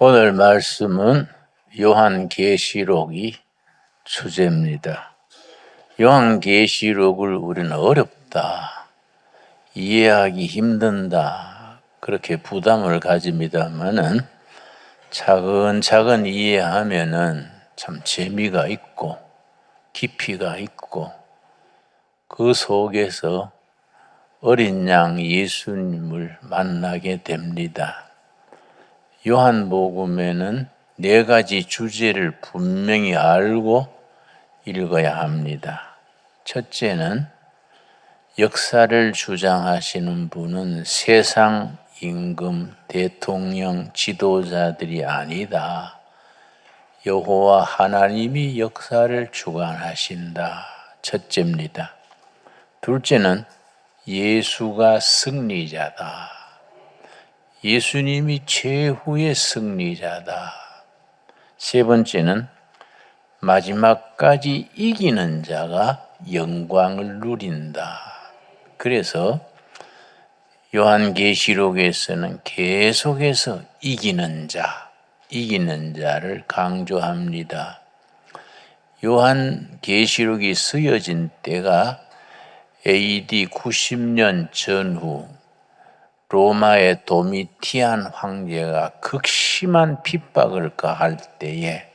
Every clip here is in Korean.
오늘 말씀은 요한계시록이 주제입니다. 요한계시록을 우리는 어렵다, 이해하기 힘든다, 그렇게 부담을 가집니다만은 차근차근 이해하면은 참 재미가 있고 깊이가 있고 그 속에서 어린 양 예수님을 만나게 됩니다. 요한복음에는 4가지 주제를 분명히 알고 읽어야 합니다. 첫째는 역사를 주장하시는 분은 세상 임금, 대통령, 지도자들이 아니다. 여호와 하나님이 역사를 주관하신다. 첫째입니다. 둘째는 예수가 승리자다. 예수님이 최후의 승리자다. 세 번째는 마지막까지 이기는 자가 영광을 누린다. 그래서 요한계시록에서는 계속해서 이기는 자를 강조합니다. 요한계시록이 쓰여진 때가 AD 90년 전후 로마의 도미티안 황제가 극심한 핍박을 가할 때에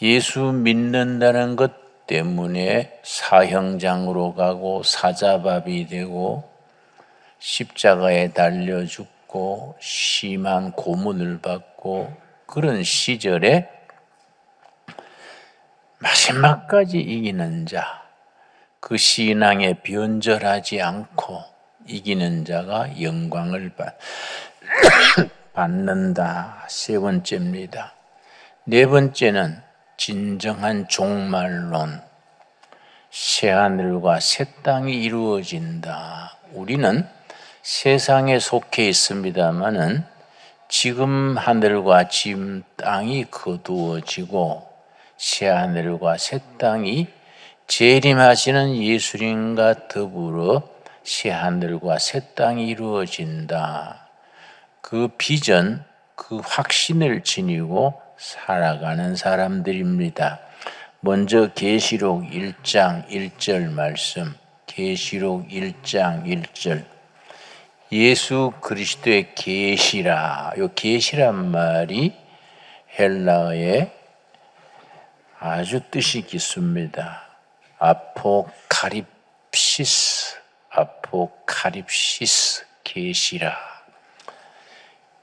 예수 믿는다는 것 때문에 사형장으로 가고 사자밥이 되고 십자가에 달려 죽고 심한 고문을 받고 그런 시절에 마지막까지 이기는 자, 그 신앙에 변절하지 않고 이기는 자가 영광을 받는다. 세 번째입니다. 네 번째는 진정한 종말론, 새하늘과 새 땅이 이루어진다. 우리는 세상에 속해 있습니다마는 지금 하늘과 지금 땅이 거두어지고 새하늘과 새 땅이 재림하시는 예수님과 더불어 새하늘과 새 땅이 이루어진다. 그 비전, 그 확신을 지니고 살아가는 사람들입니다. 먼저 계시록 1장 1절 말씀, 계시록 1장 1절. 예수 그리스도의 계시라. 이 계시란 말이 헬라어에 아주 뜻이 깊습니다. 아포카립시스, 계시라.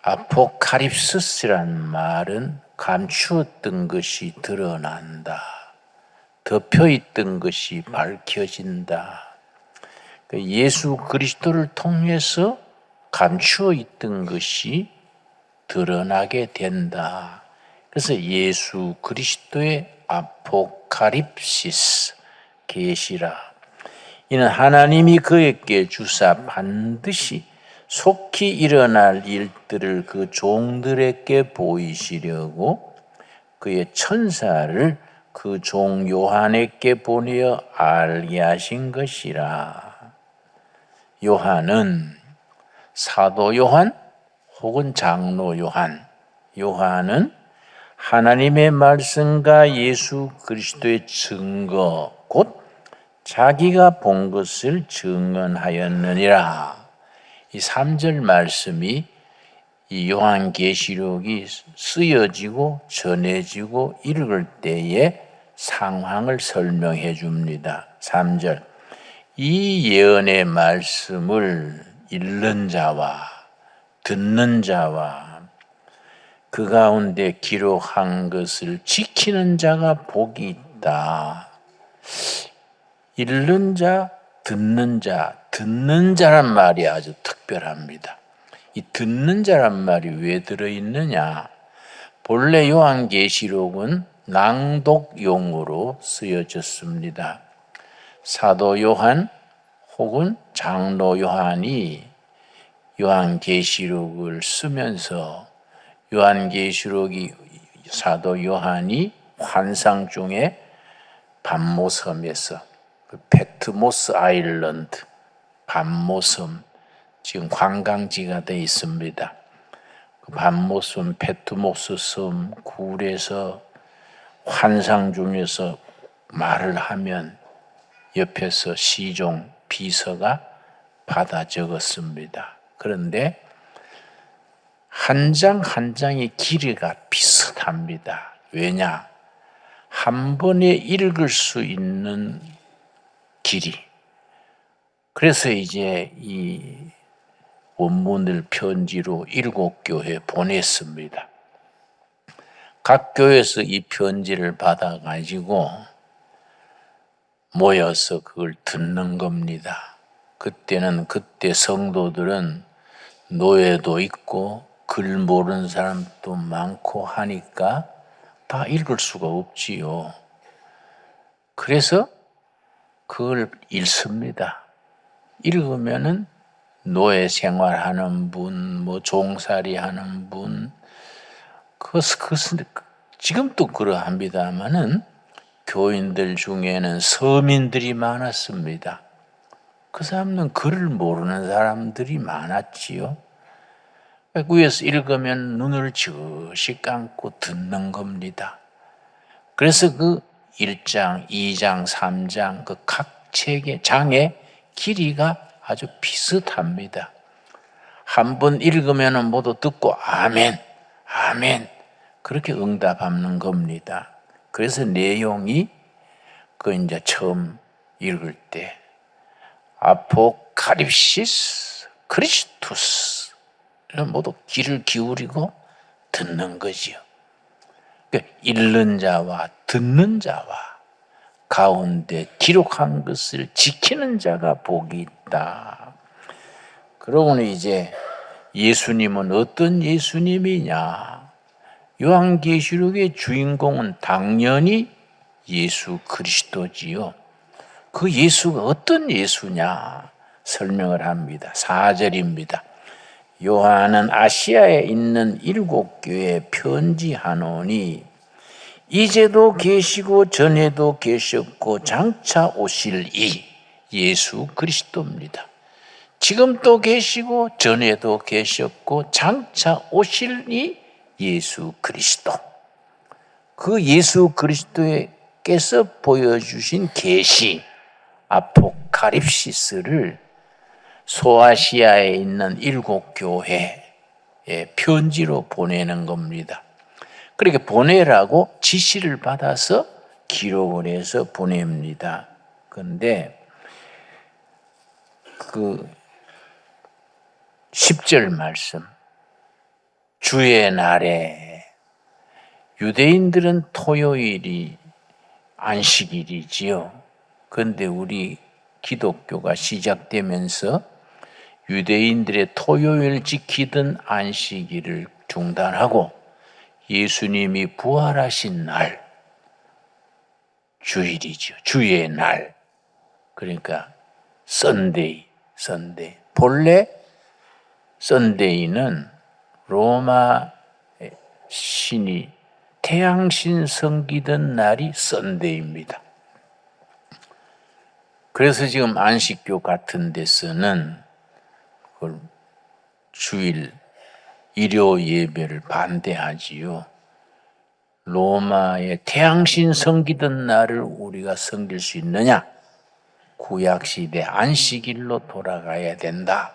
아포카립스라는 말은 감추었던 것이 드러난다. 덮여있던 것이 밝혀진다. 예수 그리스도를 통해서 감추어 있던 것이 드러나게 된다. 그래서 예수 그리스도의 아포카립시스, 계시라. 이는 하나님이 그에게 주사 반드시 속히 일어날 일들을 그 종들에게 보이시려고 그의 천사를 그 종 요한에게 보내어 알게 하신 것이라. 요한은 사도 요한 혹은 장로 요한, 요한은 하나님의 말씀과 예수 그리스도의 증거, 곧 자기가 본 것을 증언하였느니라. 이 3절 말씀이 이 요한계시록이 쓰여지고 전해지고 읽을 때의 상황을 설명해 줍니다. 3절. 이 예언의 말씀을 읽는 자와 듣는 자와 그 가운데 기록한 것을 지키는 자가 복이 있다. 읽는 자, 듣는 자란 말이 아주 특별합니다. 이 듣는 자란 말이 왜 들어있느냐? 본래 요한계시록은 낭독용으로 쓰여졌습니다. 사도 요한 혹은 장로 요한이 요한계시록을 쓰면서 요한계시록이 사도 요한이 환상 중에 밤모섬에서 페트모스 아일랜드, 밤모섬, 지금 관광지가 되어 있습니다. 그 반모섬, 페트모스 섬 굴에서 환상 중에서 말을 하면 옆에서 시종 비서가 받아 적었습니다. 그런데 한 장 한 장의 길이가 비슷합니다. 왜냐? 한 번에 읽을 수 있는 길이. 그래서 이제 이 원문을 편지로 7교회 보냈습니다. 각 교회에서 이 편지를 받아가지고 모여서 그걸 듣는 겁니다. 그때는 그때 성도들은 노예도 있고 글 모르는 사람도 많고 하니까 다 읽을 수가 없지요. 그래서 그걸 읽습니다. 읽으면은 노예 생활하는 분, 뭐 종살이 하는 분, 그것은 지금도 그러합니다마는 교인들 중에는 서민들이 많았습니다. 그 사람은 글을 모르는 사람들이 많았지요. 위에서 읽으면 눈을 지그시 감고 듣는 겁니다. 그래서 그 1장, 2장, 3장 그 각 책의 장의 길이가 아주 비슷합니다. 한 번 읽으면 모두 듣고 아멘, 아멘 그렇게 응답하는 겁니다. 그래서 내용이 그 이제 처음 읽을 때 아포칼립시스 크리스투스 모두 귀를 기울이고 듣는 거지요. 그러니까 읽는 자와 듣는 자와 가운데 기록한 것을 지키는 자가 복이 있다. 그러고는 이제 예수님은 어떤 예수님이냐? 요한계시록의 주인공은 당연히 예수 그리스도지요. 그 예수가 어떤 예수냐? 설명을 합니다. 4절입니다. 요한은 아시아에 있는 7교회에 편지하노니 이제도 계시고 전에도 계셨고 장차 오실 이 예수 그리스도입니다. 지금도 계시고 전에도 계셨고 장차 오실 이 예수 그리스도. 그 예수 그리스도께서 보여주신 계시 아포칼립시스를 소아시아에 있는 7교회에 편지로 보내는 겁니다. 그렇게 보내라고 지시를 받아서 기록을 해서 보냅니다. 그런데 그 10절 말씀, 주의 날에 유대인들은 토요일이 안식일이지요. 그런데 우리 기독교가 시작되면서 유대인들의 토요일 지키던 안식일을 중단하고 예수님이 부활하신 날, 주일이죠. 주의 날. 그러니까 선데이. 본래 선데이는 로마 신이 태양신 섬기던 날이 선데이입니다. 그래서 지금 안식교 같은 데서는 그걸 주일 일요 예배를 반대하지요. 로마의 태양신 섬기던 날을 우리가 섬길 수 있느냐? 구약시대 안식일로 돌아가야 된다.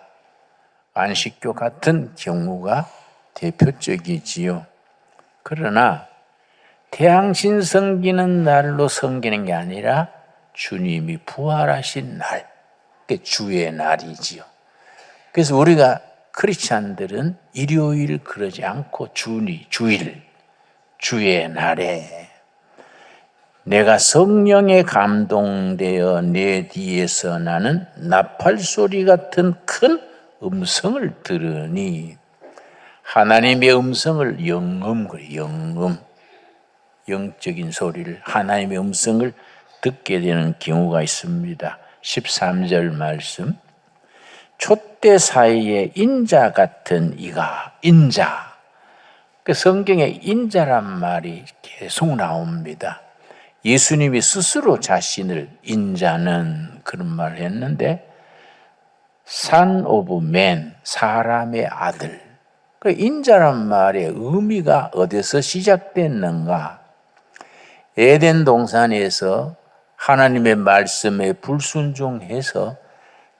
안식교 같은 경우가 대표적이지요. 그러나 태양신 섬기는 날로 섬기는 게 아니라 주님이 부활하신 날, 그게 주의 날이지요. 그래서 우리가 크리스찬들은 일요일 그러지 않고 주일, 주의 날에 내가 성령에 감동되어 내 뒤에서 나는 나팔소리 같은 큰 음성을 들으니 하나님의 음성을 영적인 소리를 하나님의 음성을 듣게 되는 경우가 있습니다. 13절 말씀 촛대 사이에 인자 같은 이가 인자 그 성경에 인자란 말이 계속 나옵니다. 예수님이 스스로 자신을 인자는 그런 말을 했는데 Son of Man, 사람의 아들 그 인자란 말의 의미가 어디서 시작됐는가? 에덴 동산에서 하나님의 말씀에 불순종해서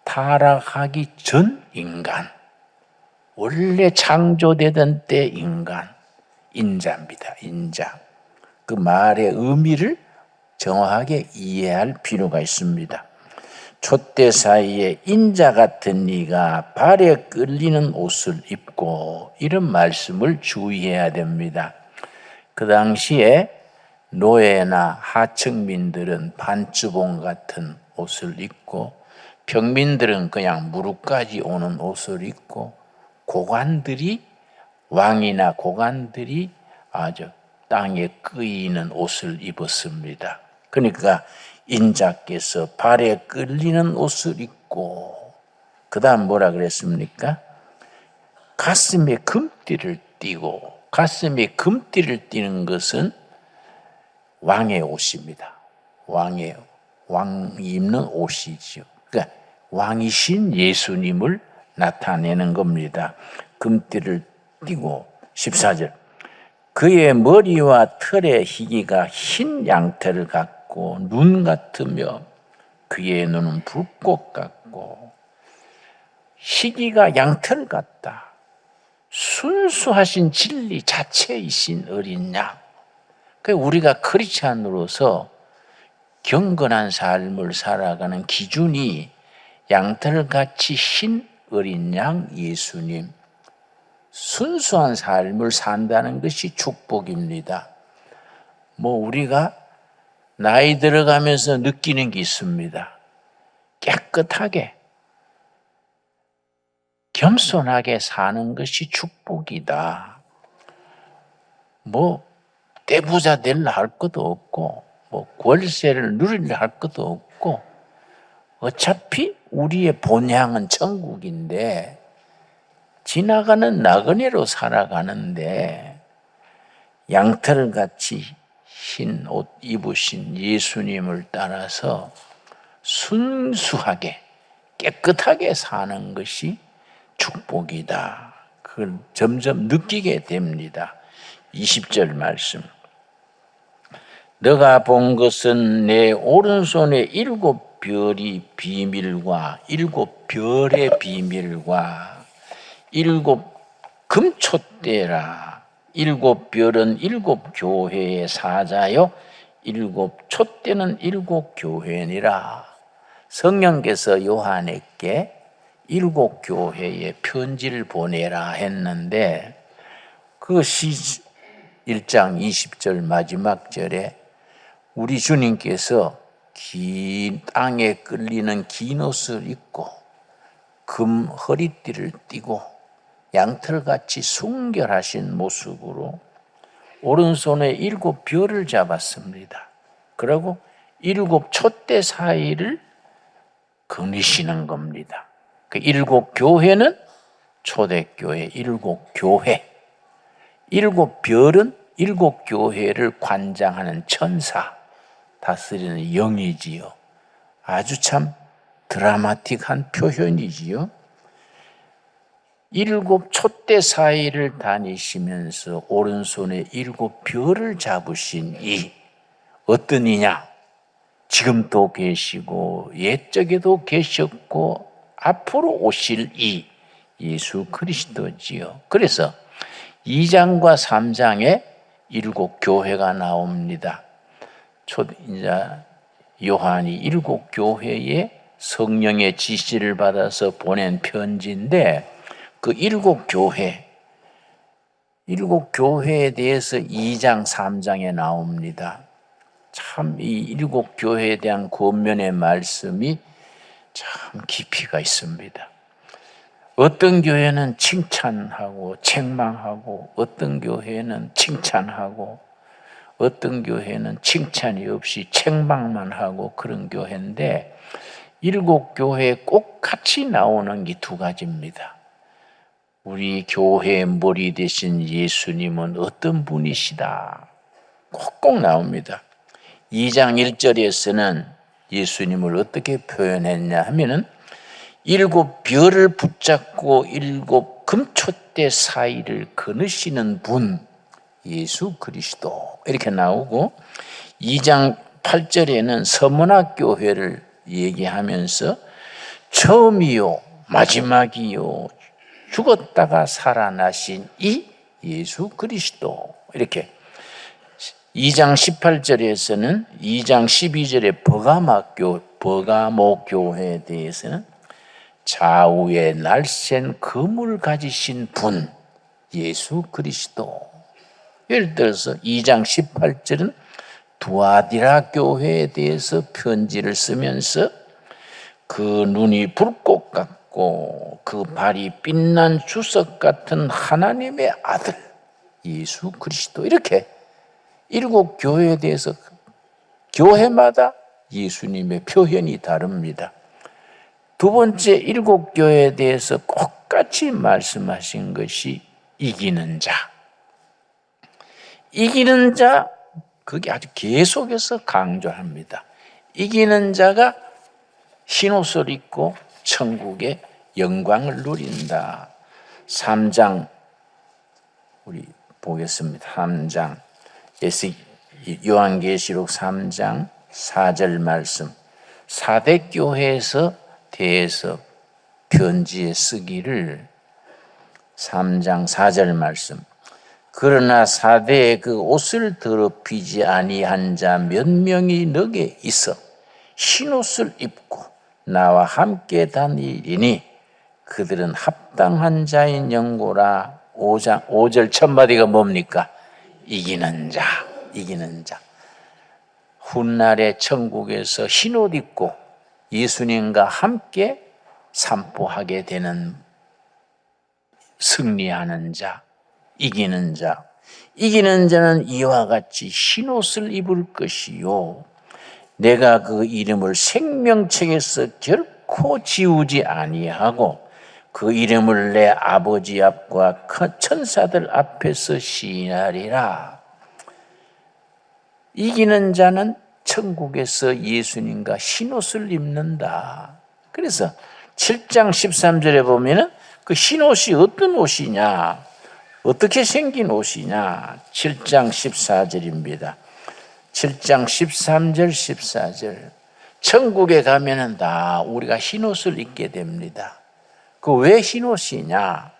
타락하기 전 인간, 원래 창조되던 때 인간, 인자입니다. 인자. 그 말의 의미를 정확하게 이해할 필요가 있습니다. 촛대 사이에 인자 같은 네가 발에 끌리는 옷을 입고, 이런 말씀을 주의해야 됩니다. 그 당시에 노예나 하층민들은 반주봉 같은 옷을 입고, 평민들은 그냥 무릎까지 오는 옷을 입고, 고관들이, 왕이나 고관들이 아주 땅에 끄이는 옷을 입었습니다. 그러니까 인자께서 발에 끌리는 옷을 입고, 그 다음 뭐라 그랬습니까? 가슴에 금띠를 띠고, 가슴에 금띠를 띠는 것은 왕의 옷입니다. 왕이 입는 옷이지요. 그러니까 왕이신 예수님을 나타내는 겁니다. 금띠를 띠고, 14절. 그의 머리와 털의 희기가 흰 양털을 같고 눈 같으며 그의 눈은 불꽃 같고, 희기가 양털 같다. 순수하신 진리 자체이신 어린 양. 우리가 크리스찬으로서 경건한 삶을 살아가는 기준이 양털같이 흰 어린 양 예수님, 순수한 삶을 산다는 것이 축복입니다. 우리가 나이 들어가면서 느끼는 게 있습니다. 깨끗하게, 겸손하게 사는 것이 축복이다. 떼부자 되려 할 것도 없고, 월세를 누리려 할 것도 없고, 어차피 우리의 본향은 천국인데, 지나가는 나그네로 살아가는데, 양털같이 흰 옷 입으신 예수님을 따라서 순수하게, 깨끗하게 사는 것이 축복이다. 그걸 점점 느끼게 됩니다. 20절 말씀. 너가 본 것은 내 오른손에 7별의 비밀과 7별의 비밀과 7 금촛대라. 7별은 7 교회의 사자요 7 촛대는 7 교회니라. 성령께서 요한에게 7 교회에 편지를 보내라 했는데, 그 1장 20절 마지막 절에 우리 주님께서 긴 땅에 끌리는 긴 옷을 입고 금 허리띠를 띠고 양털같이 순결하신 모습으로 오른손에 7 별을 잡았습니다. 그리고 7 촛대 사이를 거니시는 겁니다. 그 7 교회는 초대교회 7 교회, 7 별은 7 교회를 관장하는 천사, 다스리는 영이지요. 아주 참 드라마틱한 표현이지요. 7 촛대 사이를 다니시면서 오른손에 7 별을 잡으신 이 어떤 이냐? 지금도 계시고 옛적에도 계셨고 앞으로 오실 이 예수 그리스도지요. 그래서 2장과 3장에 7 교회가 나옵니다. 이제 요한이 7 교회에 성령의 지시를 받아서 보낸 편지인데, 그 7 교회에 대해서 2장, 3장에 나옵니다. 참 이 7 교회에 대한 권면의 말씀이 참 깊이가 있습니다. 어떤 교회는 칭찬하고 책망하고, 어떤 교회는 칭찬하고, 어떤 교회는 칭찬이 없이 책망만 하고, 그런 교회인데 7 교회에 꼭 같이 나오는 게 2가지입니다. 우리 교회의 머리 되신 예수님은 어떤 분이시다. 꼭 나옵니다. 2장 1절에서는 예수님을 어떻게 표현했냐 하면은 7 별을 붙잡고 7 금촛대 사이를 거느시는 분 예수 그리스도 이렇게 나오고 2장 8절에는 서문학 교회를 얘기하면서 처음이요 마지막이요 죽었다가 살아나신 이 예수 그리스도 이렇게 2장 18절에서는 2장 12절에 버가모 교회에 대해서는 좌우에 날쌘 금을 가지신 분 예수 그리스도. 예를 들어서 2장 18절은 두아디라 교회에 대해서 편지를 쓰면서 그 눈이 불꽃 같고 그 발이 빛난 주석 같은 하나님의 아들 예수 그리스도 이렇게 7 교회에 대해서 교회마다 예수님의 표현이 다릅니다. 두 번째 7 교회에 대해서 똑같이 말씀하신 것이 이기는 자. 이기는 자, 그게 아주 계속해서 강조합니다. 이기는 자가 흰옷을 입고 천국의 영광을 누린다. 3장 우리 보겠습니다. 3장 요한계시록 3장 4절 말씀. 4대 교회에서 대해서 편지에 쓰기를 3장 4절 말씀. 그러나 4대에 그 옷을 더럽히지 아니한 자 몇 명이 너게 있어 흰옷을 입고 나와 함께 다니리니 그들은 합당한 자인 영고라. 5절 첫마디가 뭡니까? 이기는 자, 이기는 자. 훗날에 천국에서 흰옷 입고 예수님과 함께 산보하게 되는 승리하는 자, 이기는 자. 이기는 자는 이와 같이 흰옷을 입을 것이요 내가 그 이름을 생명책에서 결코 지우지 아니하고 그 이름을 내 아버지 앞과 천사들 앞에서 시인하리라. 이기는 자는 천국에서 예수님과 흰옷을 입는다. 그래서 7장 13절에 보면은 그 흰옷이 어떤 옷이냐, 어떻게 생긴 옷이냐, 7장 14절입니다. 7장 13절 14절. 천국에 가면은 다 우리가 흰옷을 입게 됩니다. 그 왜 흰옷이냐?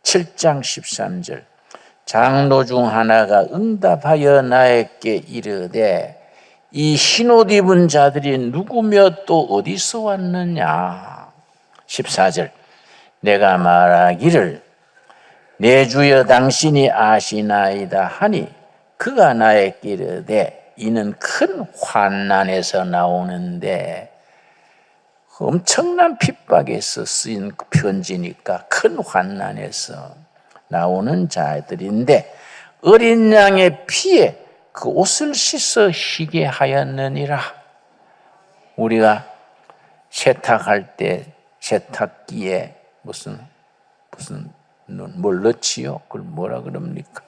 7장 13절. 장로 중 하나가 응답하여 나에게 이르되 이 흰옷 입은 자들이 누구며 또 어디서 왔느냐? 14절. 내가 말하기를 내 주여 당신이 아시나이다 하니 그가 나에게 이르되 이는 큰 환난에서 나오는데, 엄청난 핍박에서 쓰인 편지니까 큰 환난에서 나오는 자들인데 어린 양의 피에 그 옷을 씻어 희게 하였느니라. 우리가 세탁할 때 세탁기에 무슨 뭘 넣지요? 그걸 뭐라 그럽니까?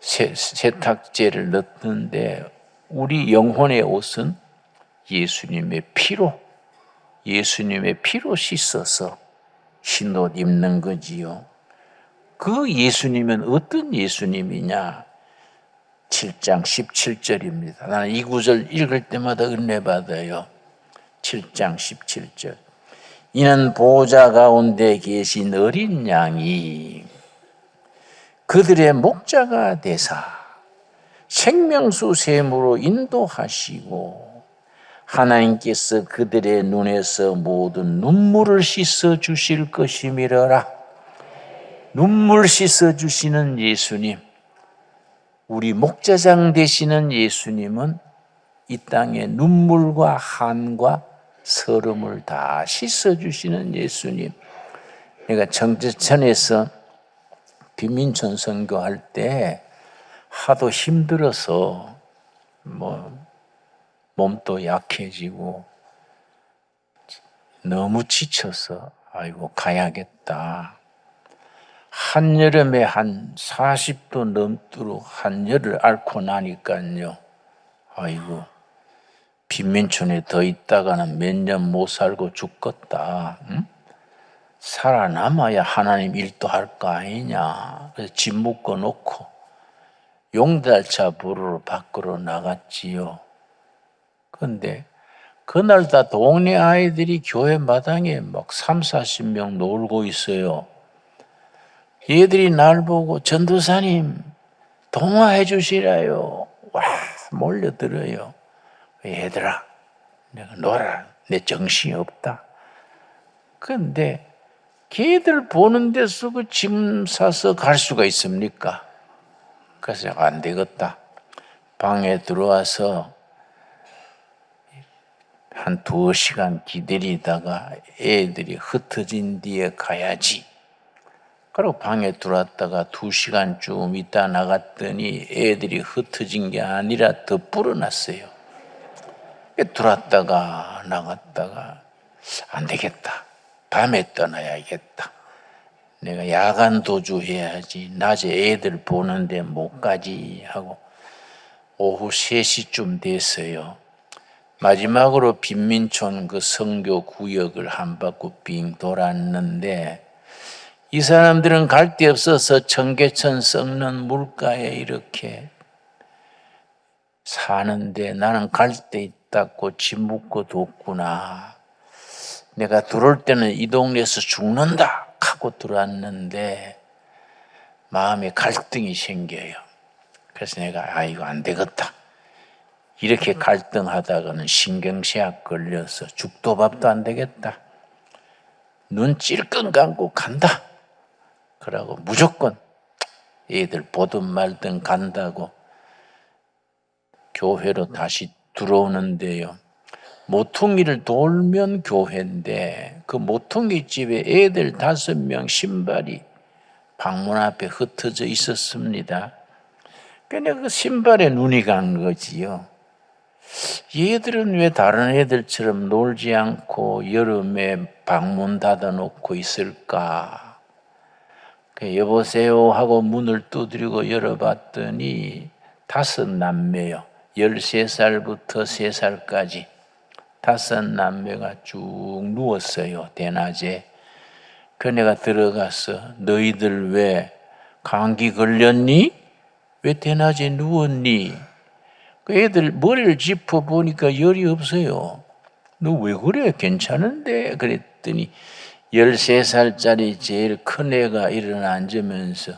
세탁제를 넣는데 우리 영혼의 옷은 예수님의 피로 씻어서 흰옷 입는 거지요. 그 예수님은 어떤 예수님이냐? 7장 17절입니다. 나는 이 구절 읽을 때마다 은혜 받아요. 7장 17절. 이는 보좌 가운데 계신 어린 양이 그들의 목자가 되사 생명수 샘으로 인도하시고 하나님께서 그들의 눈에서 모든 눈물을 씻어 주실 것이미러라. 눈물 씻어 주시는 예수님, 우리 목자장 되시는 예수님은 이 땅의 눈물과 한과 서름을 다 씻어 주시는 예수님. 내가 정제천에서 빈민촌 선교할 때 하도 힘들어서 몸도 약해지고 너무 지쳐서 아이고 가야겠다. 한여름에 한 40도 넘도록 한여를 앓고 나니까요. 아이고 빈민촌에 더 있다가는 몇 년 못 살고 죽겠다. 응? 살아남아야 하나님 일도 할 거 아니냐. 그래서 집 묶어 놓고 용달차 부르러 밖으로 나갔지요. 그런데 그날 다 동네 아이들이 교회 마당에 막 30-40명 놀고 있어요. 얘들이 날 보고 전도사님 동화해 주시라요. 와, 몰려들어요. 얘들아, 내가 놀아. 내 정신이 없다. 그런데 걔들 보는 데서 그 짐 싸서 갈 수가 있습니까? 그래서 내가 안 되겠다. 방에 들어와서 한 2시간 기다리다가 애들이 흩어진 뒤에 가야지. 그리고 방에 들어왔다가 2시간쯤 있다 나갔더니 애들이 흩어진 게 아니라 더 불어났어요. 들어왔다가 나갔다가 안 되겠다. 밤에 떠나야겠다. 내가 야간 도주해야지. 낮에 애들 보는데 못 가지 하고 오후 3시쯤 됐어요. 마지막으로 빈민촌 그 성교 구역을 한 바퀴 빙 돌았는데 이 사람들은 갈 데 없어서 청계천 썩는 물가에 이렇게 사는데 나는 갈 데 있다고 집 묶어 뒀구나. 내가 들어올 때는 이 동네에서 죽는다 하고 들어왔는데 마음에 갈등이 생겨요. 그래서 내가 이거 안 되겠다. 이렇게 갈등하다가는 신경쇠약 걸려서 죽도 밥도 안 되겠다. 눈 찔끔 감고 간다. 그러고 무조건 애들 보든 말든 간다고 교회로 다시 들어오는데요. 모퉁이를 돌면 교회인데 그 모퉁이 집에 애들 5명 신발이 방문 앞에 흩어져 있었습니다. 그냥 그 신발에 눈이 간 거지요. 얘들은 왜 다른 애들처럼 놀지 않고 여름에 방문 닫아놓고 있을까? 여보세요 하고 문을 두드리고 열어봤더니 5남매요. 13살부터 3살까지 5남매가 쭉 누웠어요. 대낮에. 그 내가 들어가서 너희들 왜 감기 걸렸니? 왜 대낮에 누웠니? 그 애들 머리를 짚어보니까 열이 없어요. 너 왜 그래? 괜찮은데? 그랬더니 13살짜리 제일 큰 애가 일어나 앉으면서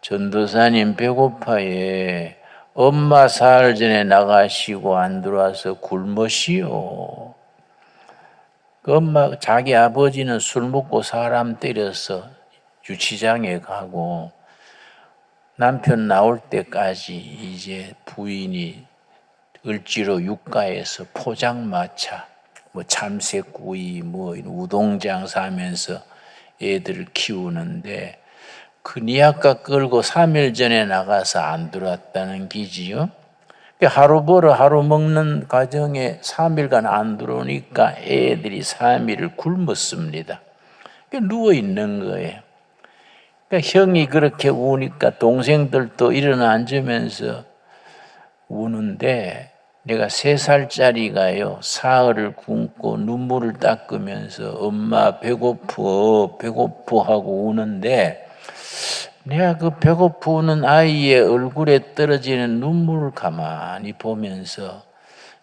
전도사님 배고파해. 엄마 사흘 전에 나가시고 안 들어와서 굶으시오. 그 엄마 자기 아버지는 술 먹고 사람 때려서 유치장에 가고 남편 나올 때까지 이제 부인이 을지로 육가에서 포장마차 참새구이 우동장 사면서 애들을 키우는데 그 니아까 끌고 3일 전에 나가서 안 들어왔다는 기지요. 하루 벌어 하루 먹는 가정에 3일간 안 들어오니까 애들이 3일을 굶었습니다. 누워 있는 거예요. 형이 그렇게 우니까 동생들도 일어나 앉으면서 우는데 내가 3살짜리가요 사흘을 굶고 눈물을 닦으면서 엄마 배고프 하고 우는데 내가 그 배고프는 아이의 얼굴에 떨어지는 눈물을 가만히 보면서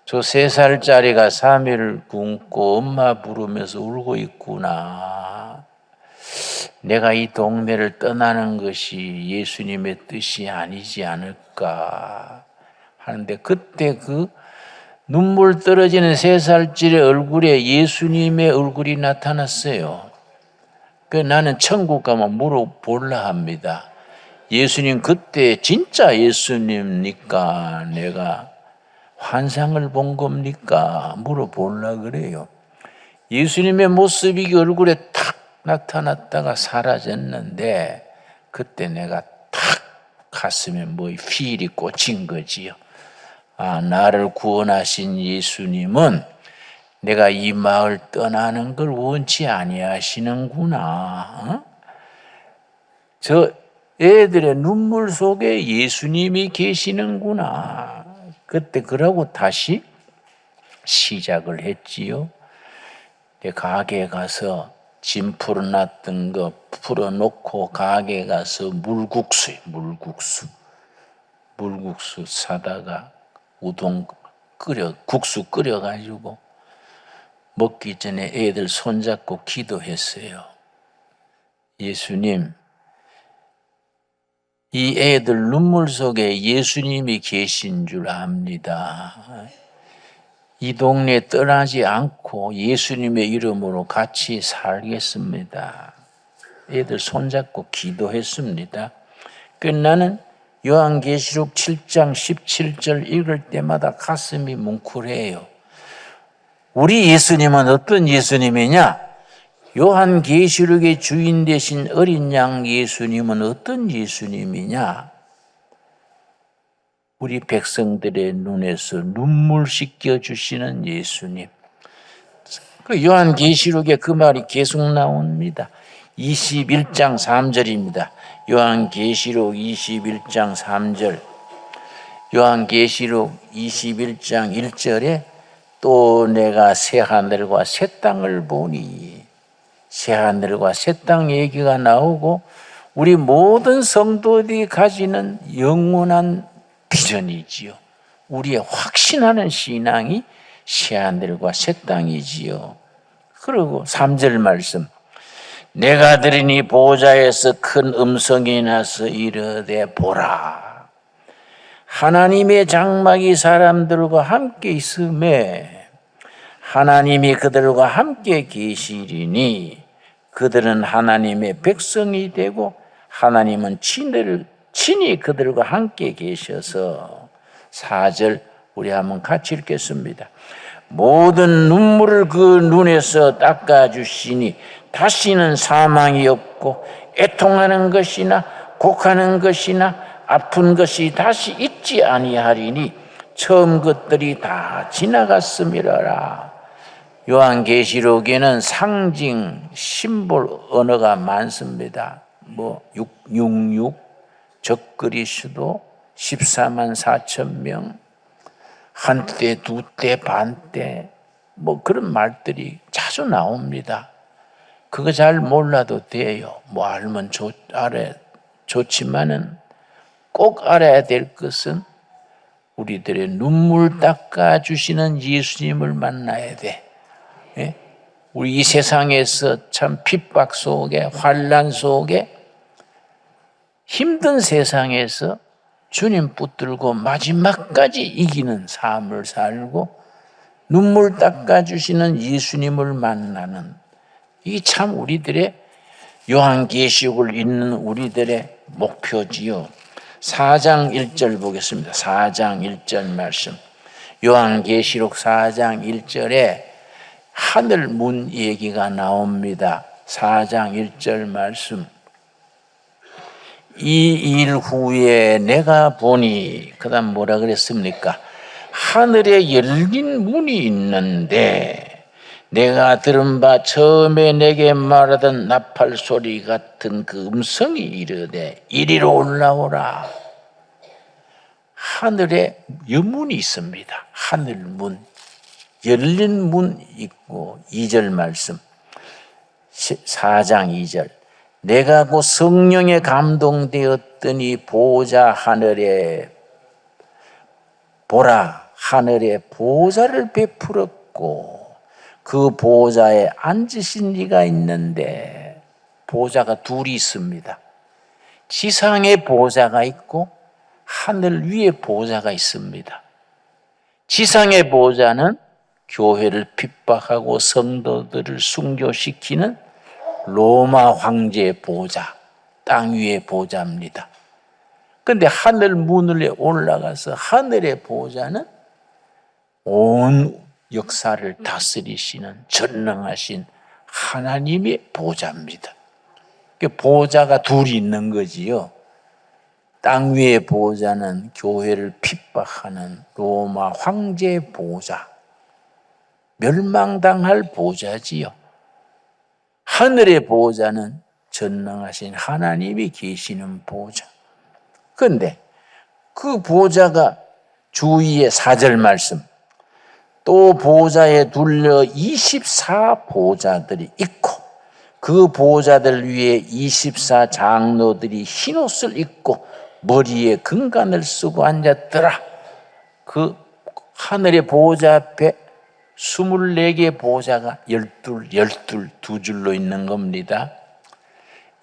저 3살짜리가 3일을 굶고 엄마 부르면서 울고 있구나. 내가 이 동네를 떠나는 것이 예수님의 뜻이 아니지 않을까 하는데 그때 그 눈물 떨어지는 3살짜리 얼굴에 예수님의 얼굴이 나타났어요. 나는 천국 가면 물어볼라 합니다. 예수님 그때 진짜 예수님입니까? 내가 환상을 본 겁니까? 물어볼라 그래요. 예수님의 모습이 얼굴에 탁 나타났다가 사라졌는데 그때 내가 탁 가슴에 휠이 꽂힌 거지요. 나를 구원하신 예수님은 내가 이 마을 떠나는 걸 원치 아니하시는구나. 저 애들의 눈물 속에 예수님이 계시는구나. 그때 그러고 다시 시작을 했지요. 가게에 가서 짐 풀어놨던 거 풀어놓고 가게 가서 물국수 사다가 국수 끓여가지고 먹기 전에 애들 손잡고 기도했어요. 예수님, 이 애들 눈물 속에 예수님이 계신 줄 압니다. 이 동네 떠나지 않고 예수님의 이름으로 같이 살겠습니다. 애들 손잡고 기도했습니다. 나는 요한계시록 7장 17절 읽을 때마다 가슴이 뭉클해요. 우리 예수님은 어떤 예수님이냐? 요한계시록의 주인 되신 어린 양 예수님은 어떤 예수님이냐? 우리 백성들의 눈에서 눈물 씻겨주시는 예수님. 그 요한계시록에 그 말이 계속 나옵니다. 21장 3절입니다. 요한계시록 21장 3절. 요한계시록 21장 1절에 또 내가 새 하늘과 새 땅을 보니, 새 하늘과 새 땅 얘기가 나오고 우리 모든 성도들이 가지는 영원한 비전이지요. 우리의 확신하는 신앙이 새 하늘과 새 땅이지요. 그리고 3절 말씀. 내가 들으니 보좌에서 큰 음성이 나서 이르되 보라, 하나님의 장막이 사람들과 함께 있음에 하나님이 그들과 함께 계시리니 그들은 하나님의 백성이 되고 하나님은 친히 그들과 함께 계셔서. 4절 우리 한번 같이 읽겠습니다. 모든 눈물을 그 눈에서 닦아주시니 다시는 사망이 없고 애통하는 것이나 곡하는 것이나 아픈 것이 다시 있지 아니하리니 처음 것들이 다 지나갔음이라라. 요한계시록에는 상징, 심볼 언어가 많습니다. 666, 적그리스도, 14만 4천 명, 한때, 두때, 반때, 그런 말들이 자주 나옵니다. 그거 잘 몰라도 돼요. 알면 좋지만은 꼭 알아야 될 것은 우리들의 눈물 닦아주시는 예수님을 만나야 돼. 예? 우리 이 세상에서 참 핍박 속에, 환난 속에, 힘든 세상에서 주님 붙들고 마지막까지 이기는 삶을 살고 눈물 닦아주시는 예수님을 만나는, 이게 참 우리들의 요한계시록을 읽는 우리들의 목표지요. 4장 1절 보겠습니다. 4장 1절 말씀. 요한계시록 4장 1절에 하늘 문 얘기가 나옵니다. 4장 1절 말씀. 이 일 후에 내가 보니, 그 다음 뭐라 그랬습니까? 하늘에 열린 문이 있는데 내가 들은 바 처음에 내게 말하던 나팔 소리 같은 그 음성이 이르되 이리로 올라오라. 하늘에 여문이 있습니다. 하늘문, 열린 문 있고. 2절 말씀, 4장 2절. 내가 곧 성령에 감동되었더니 보자 하늘에 보라, 하늘에 보좌를 베풀었고 그 보좌에 앉으신 이가 있는데, 보좌가 둘이 있습니다. 지상에 보좌가 있고 하늘 위에 보좌가 있습니다. 지상의 보좌는 교회를 핍박하고 성도들을 순교시키는 로마 황제의 보좌, 땅 위의 보좌입니다. 그런데 하늘 문을 올라가서 하늘의 보좌는 온 역사를 다스리시는 전능하신 하나님의 보좌입니다. 보좌가 둘이 있는 거지요. 땅 위의 보좌는 교회를 핍박하는 로마 황제의 보좌, 멸망당할 보좌지요. 하늘의 보좌는 전능하신 하나님이 계시는 보좌. 그런데 그 보좌가 주위에 4절 말씀, 또 보좌에 둘러 24 보좌들이 있고 그 보좌들 위에 24 장로들이 흰옷을 입고 머리에 금관을 쓰고 앉았더라. 그 하늘의 보좌 앞에 24개의 보좌가 열둘 두 줄로 있는 겁니다.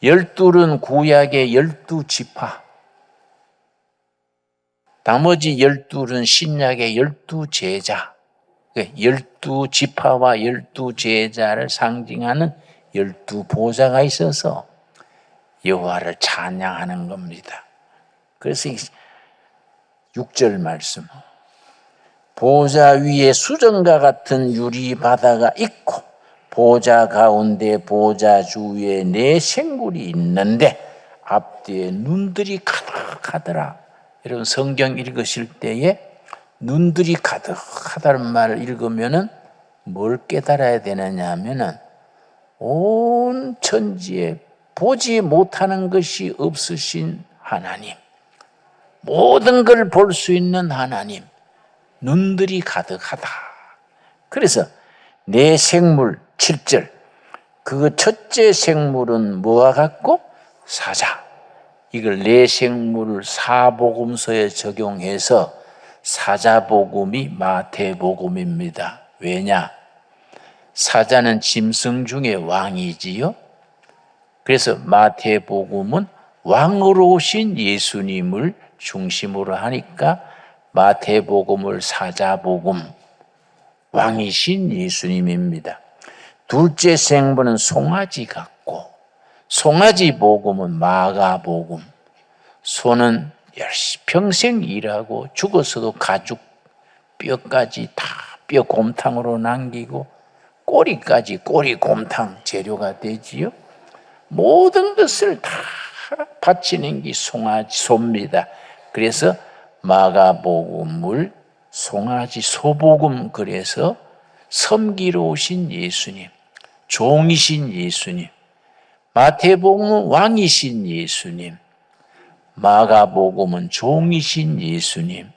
열둘은 구약의 12지파, 나머지 열둘은 신약의 12제자, 12지파와 12제자를 상징하는 12보좌가 있어서 여호와를 찬양하는 겁니다. 그래서 6절 말씀, 보좌 위에 수정과 같은 유리 바다가 있고 보좌 가운데 보좌 주위에 네 생물이 있는데 앞뒤에 눈들이 가득하더라. 여러분 성경 읽으실 때에 눈들이 가득하다는 말을 읽으면은 뭘 깨달아야 되느냐 하면은 온 천지에 보지 못하는 것이 없으신 하나님, 모든 걸 볼 수 있는 하나님, 눈들이 가득하다. 그래서 내 생물 7절, 그 첫째 생물은 뭐와 같고? 사자. 이걸 내 생물을 사복음서에 적용해서 사자복음이 마태복음입니다. 왜냐? 사자는 짐승 중에 왕이지요. 그래서 마태복음은 왕으로 오신 예수님을 중심으로 하니까 마태복음을 사자복음, 왕이신 예수님입니다. 둘째 생물은 송아지 같고 송아지 복음은 마가복음. 소는 평생 일하고 죽어서도 가죽 뼈까지 다 뼈곰탕으로 남기고 꼬리까지 꼬리곰탕 재료가 되지요. 모든 것을 다 바치는 게 송아지 소입니다. 그래서 마가복음을 송아지 소복음, 그래서 섬기러 오신 예수님, 종이신 예수님, 마태복음은 왕이신 예수님, 마가복음은 종이신 예수님.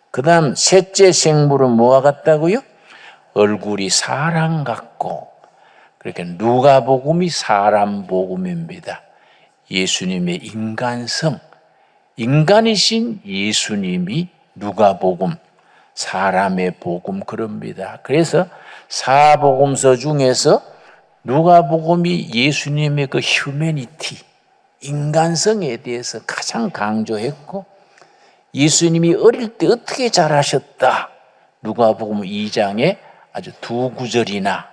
그 다음 셋째 생물은 뭐와 같다고요? 얼굴이 사람 같고, 그러니까 누가복음이 사람복음입니다. 예수님의 인간성, 인간이신 예수님이 누가복음, 사람의 복음 그럽니다. 그래서 사복음서 중에서 누가복음이 예수님의 그 휴메니티, 인간성에 대해서 가장 강조했고, 예수님이 어릴 때 어떻게 자라셨다, 누가복음 2장에 아주 두 구절이나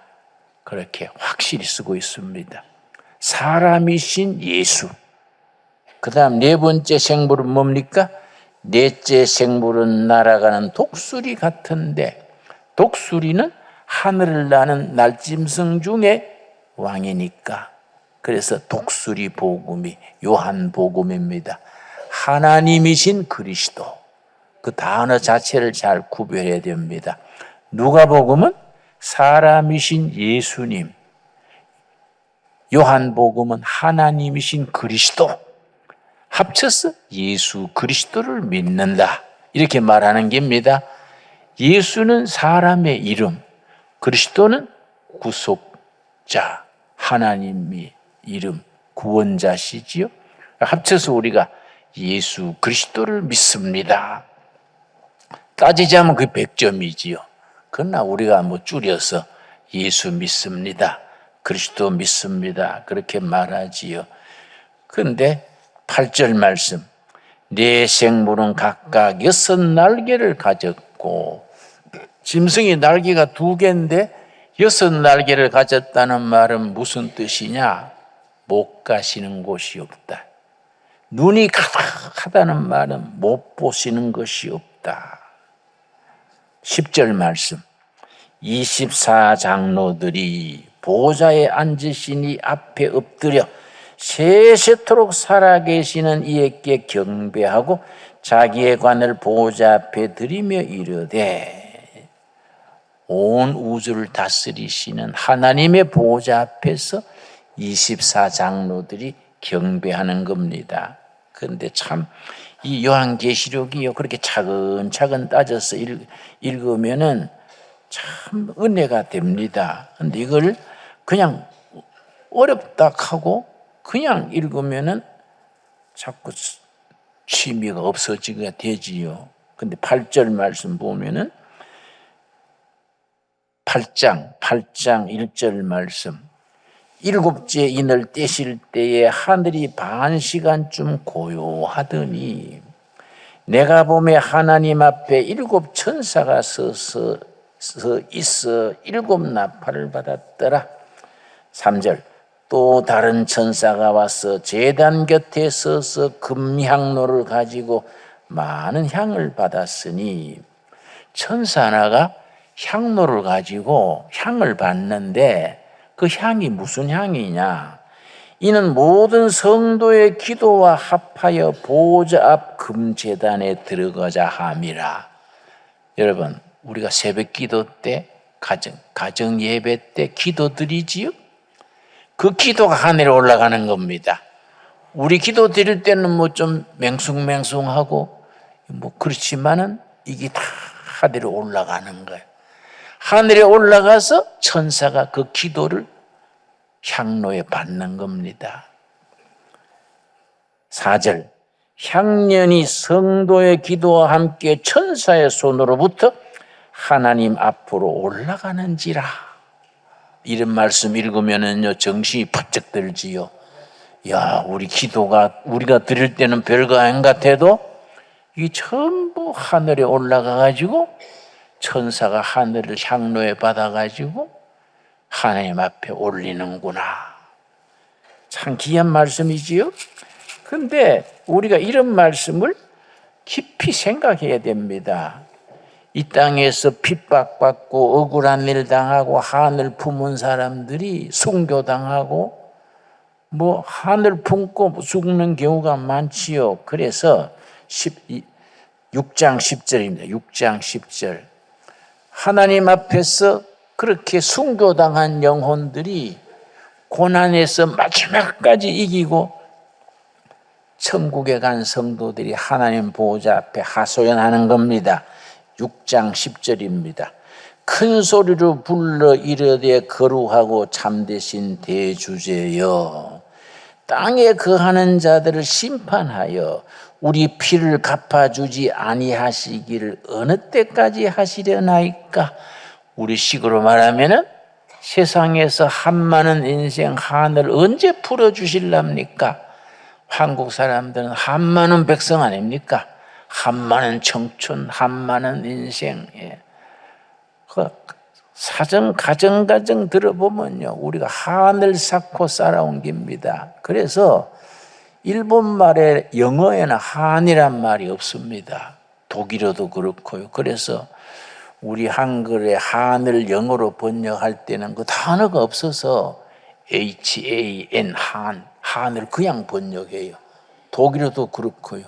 그렇게 확실히 쓰고 있습니다. 사람이신 예수. 그 다음 네 번째 생물은 뭡니까? 넷째 생물은 날아가는 독수리 같은데, 독수리는 하늘을 나는 날짐승 중에 왕이니까, 그래서 독수리 복음이 요한복음입니다. 하나님이신 그리스도, 그 단어 자체를 잘 구별해야 됩니다. 누가복음은 사람이신 예수님, 요한복음은 하나님이신 그리스도, 합쳐서 예수 그리스도를 믿는다, 이렇게 말하는 겁니다. 예수는 사람의 이름, 그리스도는 구속자, 하나님의 이름, 구원자시지요. 합쳐서 우리가 예수 그리스도를 믿습니다. 따지자면 그 100점이지요. 그러나 우리가 줄여서 예수 믿습니다, 그리스도 믿습니다, 그렇게 말하지요. 그런데 8절 말씀, 네 생물은 각각 6날개를 가졌고, 짐승이 날개가 2개인데 6날개를 가졌다는 말은 무슨 뜻이냐? 못 가시는 곳이 없다. 눈이 가득하다는 말은 못 보시는 것이 없다. 10절 말씀, 24 장로들이 보좌에 앉으시니 앞에 엎드려 세세토록 살아계시는 이에게 경배하고 자기의 관을 보좌 앞에 들이며 이르되, 온 우주를 다스리시는 하나님의 보좌 앞에서 24 장로들이 경배하는 겁니다. 그런데 참 이 요한계시록이요, 그렇게 차근차근 따져서 읽으면은 참 은혜가 됩니다. 그런데 이걸 그냥 어렵다 하고 그냥 읽으면은 자꾸 취미가 없어지게 되지요. 근데 8절 말씀 보면은 8장 1절 말씀, 일곱째 인을 떼실 때에 하늘이 반 시간쯤 고요하더니 내가 보매 하나님 앞에 일곱 천사가 서서 있어 일곱 나팔을 받았더라. 3절 또 다른 천사가 와서 제단 곁에 서서 금향로를 가지고 많은 향을 받았으니, 천사 하나가 향로를 가지고 향을 받는데 그 향이 무슨 향이냐? 이는 모든 성도의 기도와 합하여 보좌 앞 금제단에 들어가자 함이라. 여러분, 우리가 새벽 기도 때 가정 예배 때 기도드리지요? 그 기도가 하늘에 올라가는 겁니다. 우리 기도 드릴 때는 뭐 좀 맹숭맹숭하고 뭐 그렇지만은 이게 다 하늘에 올라가는 거예요. 하늘에 올라가서 천사가 그 기도를 향로에 받는 겁니다. 4절 향년이 성도의 기도와 함께 천사의 손으로부터 하나님 앞으로 올라가는지라. 이런 말씀 읽으면은요 정신이 번쩍 들지요. 야, 우리 기도가 우리가 드릴 때는 별거 아닌 것 같아도 이 전부 하늘에 올라가 가지고 천사가 하늘을 향로에 받아 가지고 하나님 앞에 올리는구나. 참 귀한 말씀이지요. 근데 우리가 이런 말씀을 깊이 생각해야 됩니다. 이 땅에서 핍박받고 억울한 일 당하고 한을 품은 사람들이 순교당하고 뭐 한을 품고 죽는 경우가 많지요. 그래서 6장 10절입니다. 6장 10절 하나님 앞에서 그렇게 순교당한 영혼들이 고난에서 마지막까지 이기고 천국에 간 성도들이 하나님 보호자 앞에 하소연하는 겁니다. 6장 10절입니다. 큰 소리로 불러 이르되 거룩하고 참되신 대주제여, 땅에 거하는 자들을 심판하여 우리 피를 갚아주지 아니하시기를 어느 때까지 하시려나이까. 우리 식으로 말하면은 세상에서 한많은 인생 한을 언제 풀어주실랍니까? 한국 사람들은 한많은 백성 아닙니까? 한많은 청춘, 한많은 인생. 그 사정 가정 들어보면요 우리가 한을 쌓고 살아온 겁니다. 그래서 일본 말에 영어에는 한이란 말이 없습니다. 독일어도 그렇고요. 그래서 우리 한글에 한을 영어로 번역할 때는 그 단어가 없어서 HAN 한을 그냥 번역해요. 독일어도 그렇고요.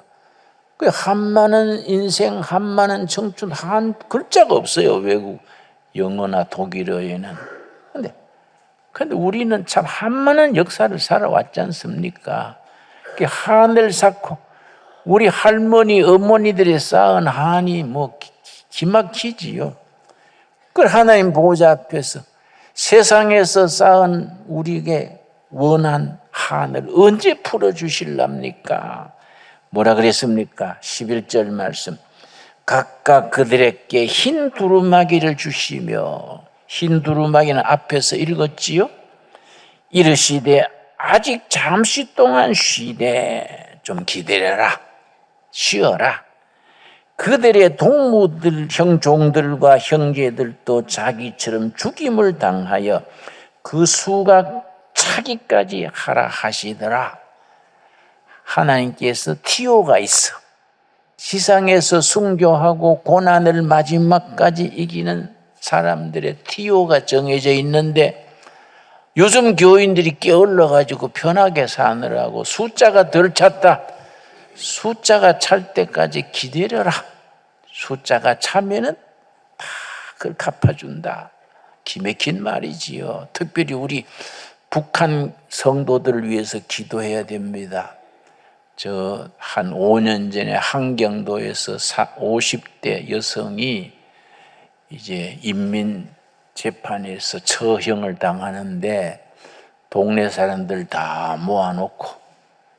그 한많은 인생, 한많은 청춘, 한 글자가 없어요. 외국 영어나 독일어에는. 근데 우리는 참 한많은 역사를 살아왔지 않습니까? 그 한을 쌓고 우리 할머니, 어머니들이 쌓은 한이 뭐 기막히지요. 그 하나님 보호자 앞에서 세상에서 쌓은 우리에게 원한 한을 언제 풀어주실랍니까? 뭐라 그랬습니까? 11절 말씀. 각각 그들에게 흰 두루마기를 주시며, 흰 두루마기는 앞에서 읽었지요? 이르시되 아직 잠시 동안 쉬되 좀 기다려라, 쉬어라. 그들의 동무들, 종들과 형제들도 자기처럼 죽임을 당하여 그 수가 차기까지 하라 하시더라. 하나님께서 티오가 있어. 지상에서 순교하고 고난을 마지막까지 이기는 사람들의 티오가 정해져 있는데, 요즘 교인들이 게을러가지고 편하게 사느라고 숫자가 덜 찼다. 숫자가 찰 때까지 기다려라. 숫자가 차면은 다 그걸 갚아준다. 기맥힌 말이지요. 특별히 우리 북한 성도들을 위해서 기도해야 됩니다. 저 한 5년 전에 한경도에서 50대 여성이 이제 인민 재판에서 처형을 당하는데 동네 사람들 다 모아놓고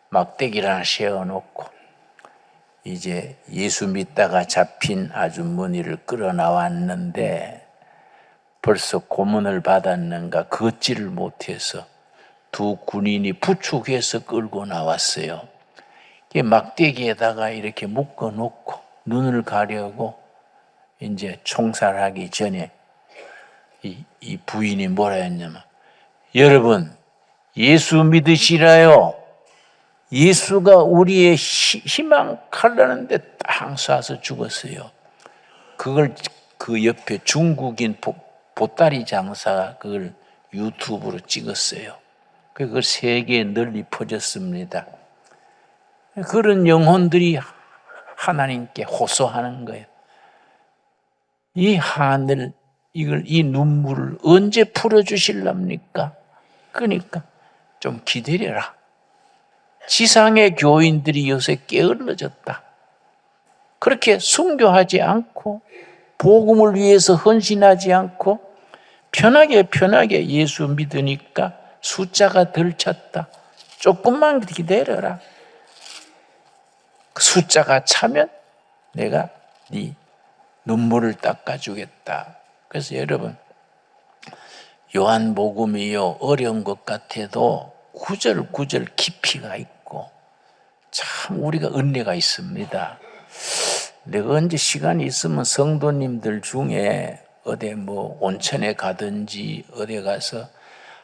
막대기를 하나 세워놓고 이제 예수 믿다가 잡힌 아주머니를 끌어 나왔는데 벌써 고문을 받았는가 걷지를 못해서 두 군인이 부축해서 끌고 나왔어요. 막대기에다가 이렇게 묶어놓고 눈을 가려고 이제 총살하기 전에 이 부인이 뭐라 했냐면, 여러분 예수 믿으시라요. 예수가 우리의 희망 칼라는데 딱 쏴서 죽었어요. 그걸 그 옆에 중국인 보따리 장사가 그걸 유튜브로 찍었어요. 그걸 세계에 널리 퍼졌습니다. 그런 영혼들이 하나님께 호소하는 거예요. 이 하늘, 이 눈물을 언제 풀어주실랍니까? 그러니까 좀 기다려라. 지상의 교인들이 요새 게을러졌다. 그렇게 순교하지 않고 복음을 위해서 헌신하지 않고 편하게 예수 믿으니까 숫자가 덜 찼다. 조금만 기다려라. 숫자가 차면 내가 네 눈물을 닦아주겠다. 그래서 여러분, 요한복음이요, 어려운 것 같아도 구절구절 깊이가 있고 참 우리가 은혜가 있습니다. 내가 언제 시간이 있으면 성도님들 중에 어디 온천에 가든지 어디 가서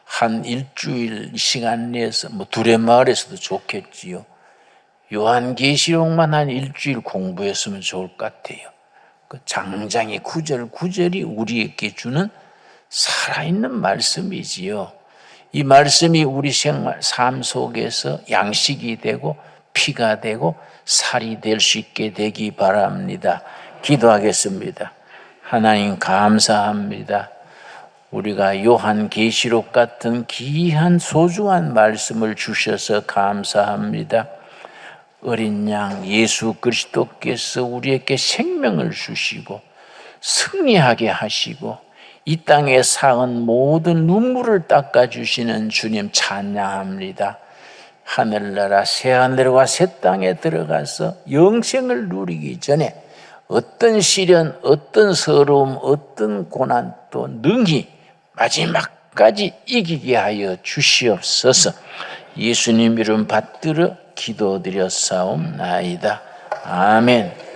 한 일주일 시간 내서 두레마을에서도 좋겠지요. 요한계시록만 한 일주일 공부했으면 좋을 것 같아요. 그 장장의 구절구절이 우리에게 주는 살아있는 말씀이지요. 이 말씀이 우리 생활, 삶 속에서 양식이 되고 피가 되고 살이 될 수 있게 되기 바랍니다. 기도하겠습니다. 하나님 감사합니다. 우리가 요한계시록 같은 귀한 소중한 말씀을 주셔서 감사합니다. 어린 양 예수 그리스도께서 우리에게 생명을 주시고 승리하게 하시고 이 땅에 쌓은 모든 눈물을 닦아주시는 주님 찬양합니다. 하늘나라 새하늘과 새 땅에 들어가서 영생을 누리기 전에 어떤 시련, 어떤 서러움, 어떤 고난도 능히 마지막까지 이기게 하여 주시옵소서. 예수님 이름 받들어 기도드렸사옵나이다. 아멘.